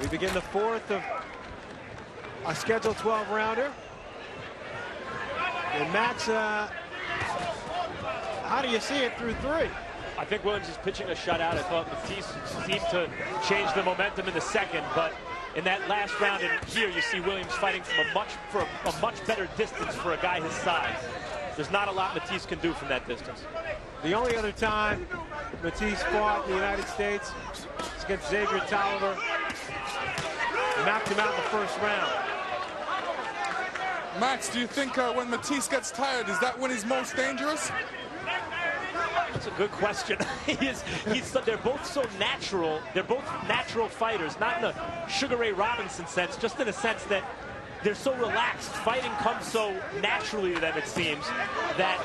We begin the fourth of a scheduled 12-rounder. And Max, how do you see it through three? I think Williams is pitching a shutout. I thought Matthysse seemed to change the momentum in the second, but in that last round and here you see Williams fighting from a much better distance for a guy his size. There's not a lot Matthysse can do from that distance. The only other time Matthysse fought in the United States was against Xavier Tolliver. Knocked him out in the first round. Max, do you think when Matthysse gets tired, is that when he's most dangerous? That's a good question. They're both so natural. They're both natural fighters, not in a Sugar Ray Robinson sense, just in a sense that they're so relaxed. Fighting comes so naturally to them, it seems, that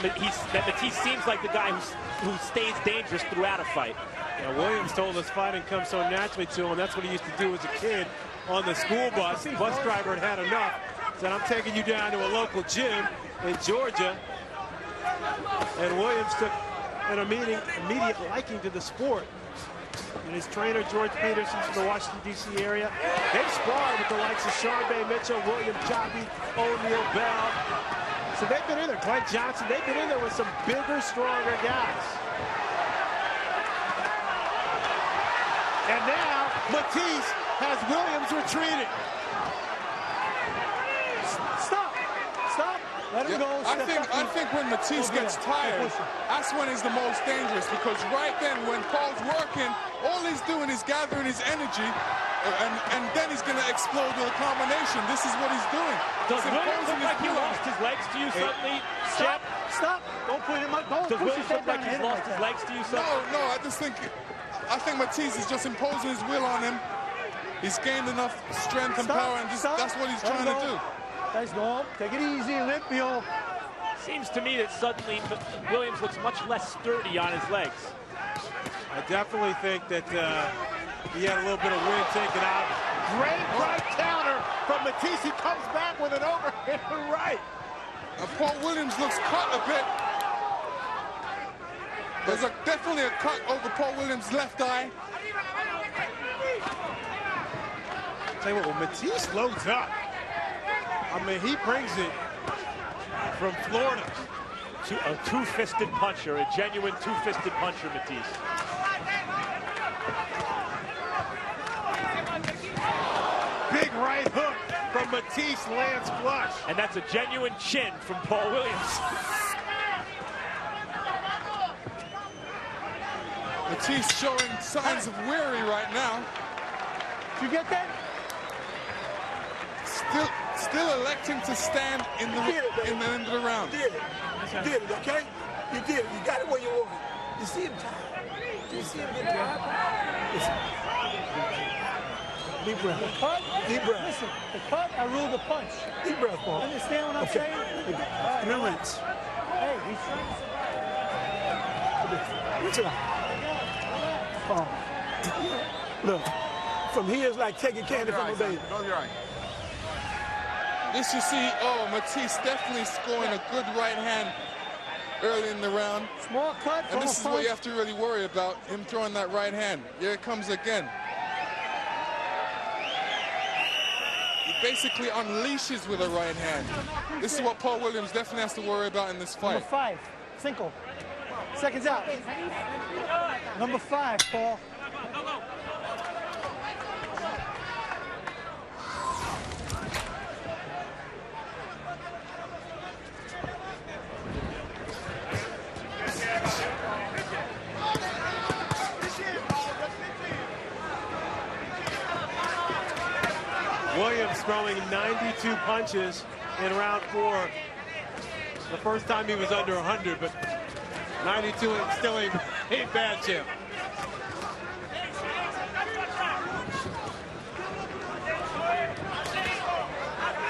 Matthysse seems like the guy who stays dangerous throughout a fight. You know, Williams told us fighting comes so naturally to him. That's what he used to do as a kid on the school bus. The bus driver had enough. Said, I'm taking you down to a local gym in Georgia. And Williams took an immediate liking to the sport. And his trainer, George Peterson, from the Washington, D.C. area, they've sparred with the likes of Charbet Mitchell, William Chappie, O'Neal Bell. So they've been in there. Glenn Johnson, they've been in there with some bigger, stronger guys. And now, Matthysse has Williams retreating. Stop. Let him go. I think when Matthysse gets tired, that's when he's the most dangerous, because right then when Paul's working, all he's doing is gathering his energy, and then he's going to explode with a combination. This is what he's doing. Does Williams look like he lost his legs to you suddenly? Stop. Don't put him up. Does Williams look like he's lost his legs to you suddenly? No, I think Matthysse is just imposing his will on him. He's gained enough strength and power, and that's what he's trying to do. Let's go. Take it easy, Olympio. Seems to me that suddenly Williams looks much less sturdy on his legs. I definitely think that he had a little bit of wind taken out. Great right counter from Matthysse. He comes back with an overhand right. Paul Williams looks cut a bit. There's definitely a cut over Paul Williams' left eye. Tell you what, when Matthysse loads up, I mean, he brings it from Florida. A two-fisted puncher, a genuine two-fisted puncher, Matthysse. Big right hook from Matthysse, lands flush. And that's a genuine chin from Paul Williams. Matthysse showing signs of weary right now. Did you get that? Still electing to stand in the end of the round. You did it, okay? You did it. You got it where you want it. You see him tired. You see him get tired. Deep breath. Deep breath. Listen, the cut, I rule the punch. Deep breath, Paul. Understand what I'm saying? And then rinse. Hey, he's trying to survive. Rinse it out. Look, from here it's like taking candy from a baby. Go your right. This you see, Matthysse definitely scoring a good right hand early in the round. Small cut. And this is what you have to really worry about, him throwing that right hand. Here it comes again. He basically unleashes with a right hand. This is what Paul Williams definitely has to worry about in this fight. Number 5, Cinco. Seconds out. Number 5, Paul. Williams throwing 92 punches in round 4. The first time he was under 100, but 92 and still ain't bad, Chip.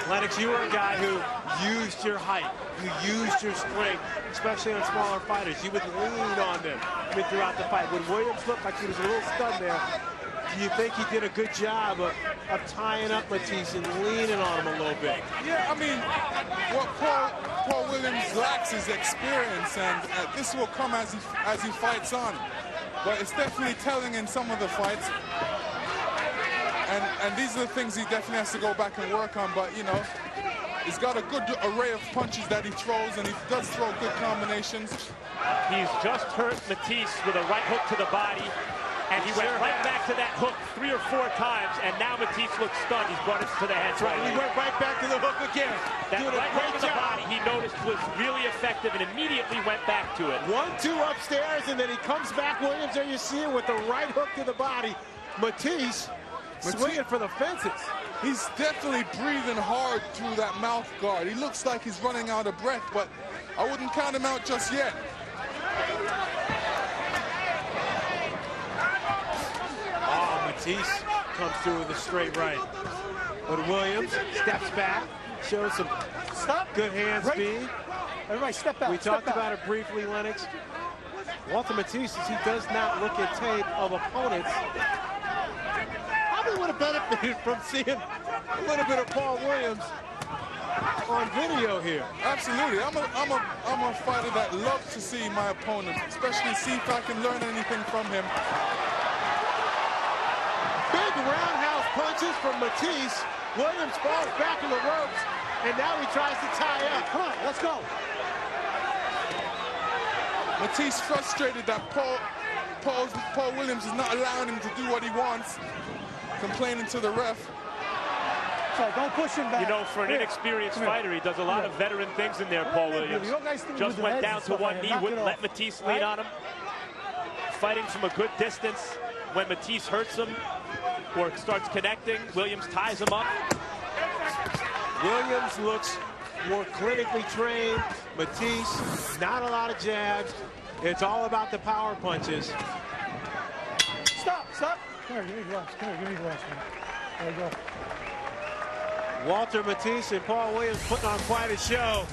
Lennox, you were a guy who used your height, you used your strength, especially on smaller fighters. You would lean on them throughout the fight. When Williams looked like he was a little stunned there, do you think he did a good job of tying up Matthysse and leaning on him a little bit? Yeah, I mean, what Paul Williams lacks is experience, and this will come as he fights on. But it's definitely telling in some of the fights. And these are the things he definitely has to go back and work on. But, you know, he's got a good array of punches that he throws, and he does throw good combinations. He's just hurt Matthysse with a right hook to the body, and he went right back to that hook 3 or 4 times, and now Matthysse looks stunned. He's brought it to the head. Right, he went right back to the hook again. That right hook to the body he noticed was really effective and immediately went back to it. 1-2 upstairs, and then he comes back, Williams, there you see him with the right hook to the body. Matthysse swinging for the fences. He's definitely breathing hard through that mouth guard. He looks like he's running out of breath, but I wouldn't count him out just yet. Oh, Matthysse comes through with a straight right. But Williams steps back, shows some good hand speed. Everybody step out. We talked about it briefly, Lennox. Walter Matthysse, he does not look at tape of opponents. Probably would have benefited from seeing a little bit of Paul Williams on video here. Absolutely. I'm a fighter that loves to see my opponent, especially see if I can learn anything from him. Big roundhouse punches from Matthysse. Williams falls back in the ropes, and now he tries to tie up. Come on, let's go. Matthysse frustrated that Paul Williams is not allowing him to do what he wants, complaining to the ref. So don't push him back. You know, for an inexperienced fighter, he does a lot of veteran things in there, Paul Williams. Just went down to one knee, wouldn't let Matthysse lean on him. Fighting from a good distance. When Matthysse hurts him or starts connecting, Williams ties him up. Williams looks more clinically trained. Matthysse, not a lot of jabs. It's all about the power punches. Stop. Come here, give me gloves. Come here, give me gloves, man. There you go. Walter Matthysse and Paul Williams putting on quite a show.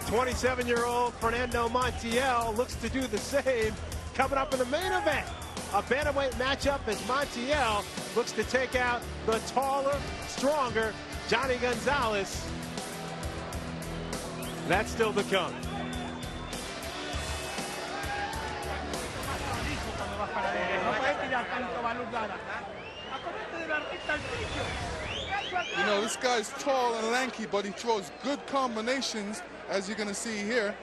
27-year-old Fernando Montiel looks to do the same. Coming up in the main event, a bantamweight matchup as Montiel looks to take out the taller, stronger Johnny Gonzalez. That's still to come. You know, this guy's tall and lanky, but he throws good combinations, as you're going to see here.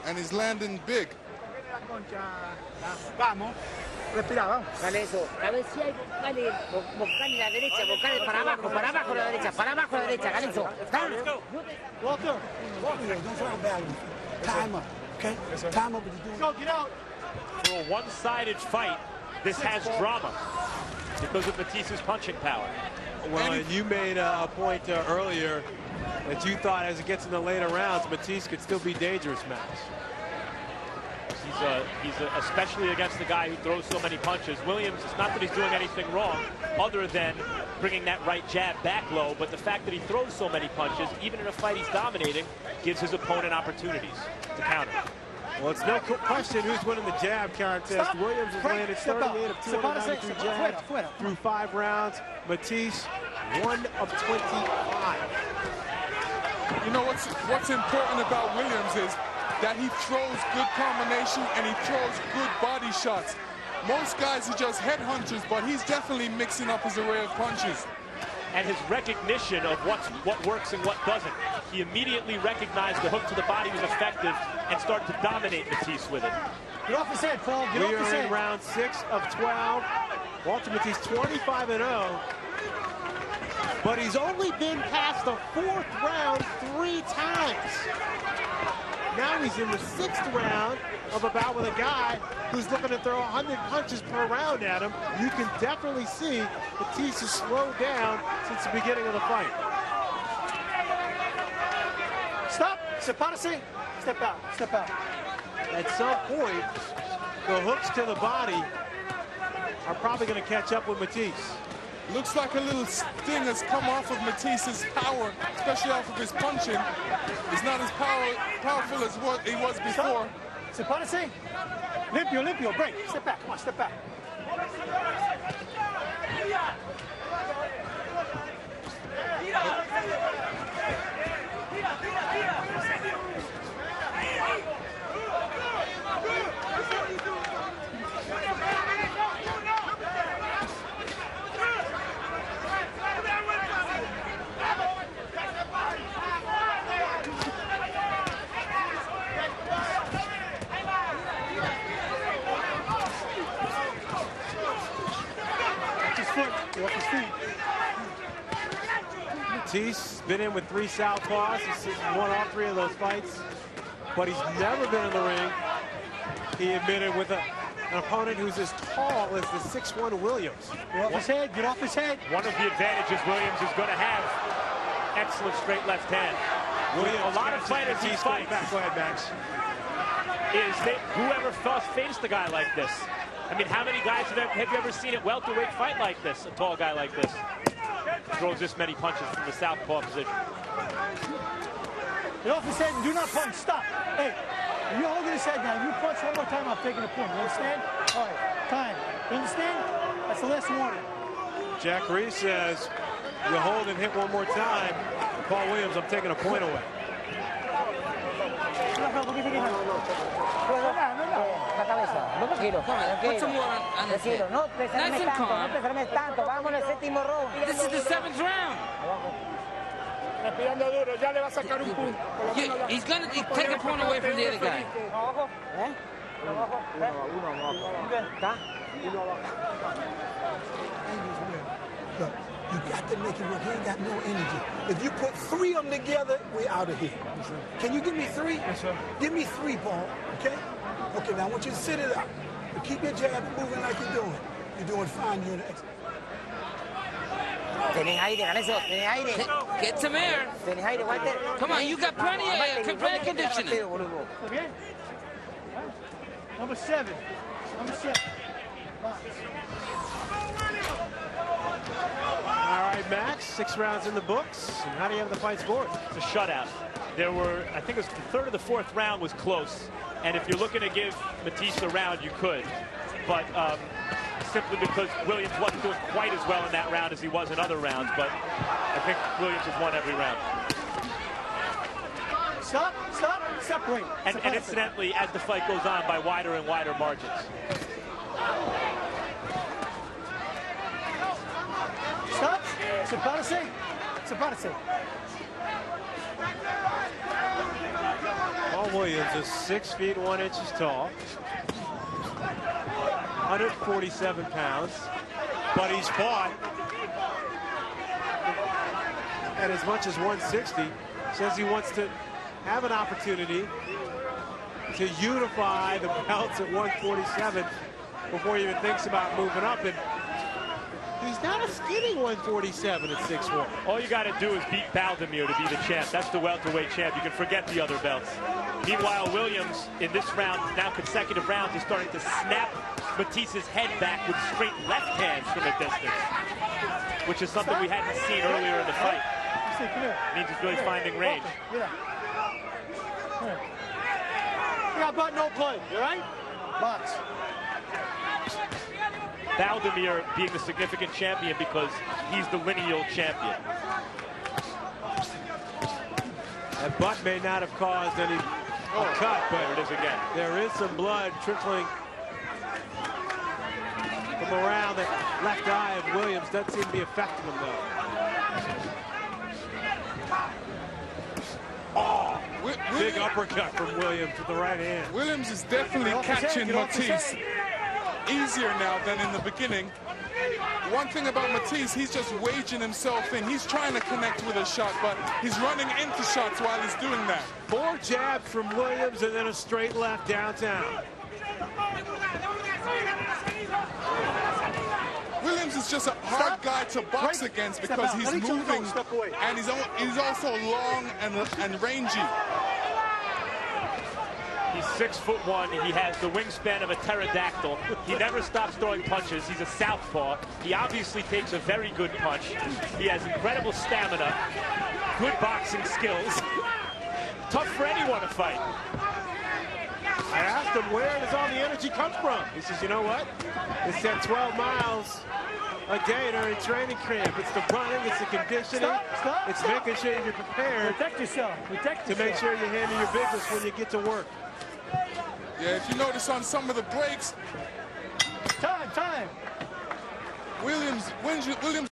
And he's landing big. Vamos. Respira, vamos. Dale eso. Dale, si hay, dale, Volcán y la derecha, Volcán para abajo la derecha, dale eso. Walter. Don't try to balance. Time up, okay? Time up what you're doing. Go, get out. For a one-sided fight, this has drama because of Mathisse's punching power. Well, and you made a point earlier that you thought as it gets in the later rounds, Matthysse could still be dangerous, Max. He's especially against the guy who throws so many punches. Williams, it's not that he's doing anything wrong other than bringing that right jab back low, but the fact that he throws so many punches, even in a fight he's dominating, gives his opponent opportunities to counter. Well, it's no question who's winning the jab contest. Williams has landed 38 of 293 jabs through 5 rounds. Matthysse, 1 of 25. You know, what's important about Williams is that he throws good combination and he throws good body shots. Most guys are just headhunters, but he's definitely mixing up his array of punches. And his recognition of what works and what doesn't. He immediately recognized the hook to the body was effective and started to dominate Matthysse with it. Get off his head, Paul. Get off his head. We are in round 6 of 12. Walter Matthysse 25-0. But he's only been past the 4th round 3 times. Now he's in the 6th round of a bout with a guy who's looking to throw 100 punches per round at him. You can definitely see Matthysse has slowed down since the beginning of the fight. Stop. Sepárese. Step out. Step out. At some point, the hooks to the body are probably going to catch up with Matthysse. Looks like a little sting has come off of Matthisse's power, especially off of his punching. He's not as powerful as what he was before. Sepárese. Limpio, break. Step back. Come on, step back. Get off his feet. Matthysse been in with 3 southpaws. He's won all 3 of those fights, but he's never been in the ring. He admitted with an opponent who's as tall as the 6'1" Williams. Get off his head. Get off his head. One of the advantages Williams is going to have, excellent straight left hand. Williams, a lot of fighters he fights. Go ahead, Max. Is that whoever faced a guy like this. I mean, how many guys have you ever seen at welterweight fight like this? A tall guy like this throws this many punches from the southpaw position. Get off his head and do not punch. Stop. Hey, you're holding his head down. You punch one more time, I'm taking a point. You understand? All right, time. You understand? That's the last warning. Jack Reese says, you hold and hit one more time. Paul Williams, I'm taking a point away. Put some more on his head. Nice and calm. This is the 7th round. He's going to take a point away from the other guy. Look, you got to make it work. He ain't got no energy. If you put 3 of them together, we're out of here. Can you give me 3? Yes, sir. Give me 3, Paul, okay? Okay, now I want you to sit it up. You keep your jab moving like you're doing. You're doing fine. You're in the Get some air. Come on, you got plenty of conditioning. Number 7. Number 7. All right, Max, 6 rounds in the books. And how do you have the fight scored? It's a shutout. There were, I think it was the 3rd or the 4th round was close. And if you're looking to give Matthysse a round, you could. But simply because Williams wasn't doing quite as well in that round as he was in other rounds. But I think Williams has won every round. Stop, stop, separate. And incidentally, as the fight goes on, by wider and wider margins. Stop. Sepárese. Sepárese. Paul Williams is 6 feet 1 inches tall, 147 pounds, but he's fought at as much as 160. Says he wants to have an opportunity to unify the belts at 147 before he even thinks about moving up. And he's not a skinny 147 at 6'1". All you got to do is beat Baldomir to be the champ. That's the welterweight champ. You can forget the other belts. Meanwhile, Williams, in this round, now consecutive rounds, is starting to snap Mathisse's head back with straight left hands from a distance, which is something we hadn't seen earlier in the fight. It means he's really finding range. Yeah, but no play. You right? Box. Baldomir being the significant champion because he's the lineal champion. That butt may not have caused any cut, but there it is again. There is some blood trickling from around the left eye of Williams. Doesn't seem to be affecting him, though. Oh, big uppercut from Williams with the right hand. Williams is definitely catching Matthysse easier now than in the beginning. One thing about Matthysse, he's just waging himself in. He's trying to connect with a shot, but he's running into shots while he's doing that. 4 jabs from Williams and then a straight left downtown. Williams is just a hard guy to box against because he's moving and he's also long and rangy. He's 6'1". He has the wingspan of a pterodactyl. He never stops throwing punches. He's a southpaw. He obviously takes a very good punch. He has incredible stamina, good boxing skills. Tough for anyone to fight. I asked him, where does all the energy come from? He says, you know what? It's that 12 miles a day during training camp. It's the running, it's the conditioning. It's making sure you're prepared. Protect yourself. Protect yourself. To make sure you handle your business when you get to work. Yeah, if you notice on some of the breaks, time. Williams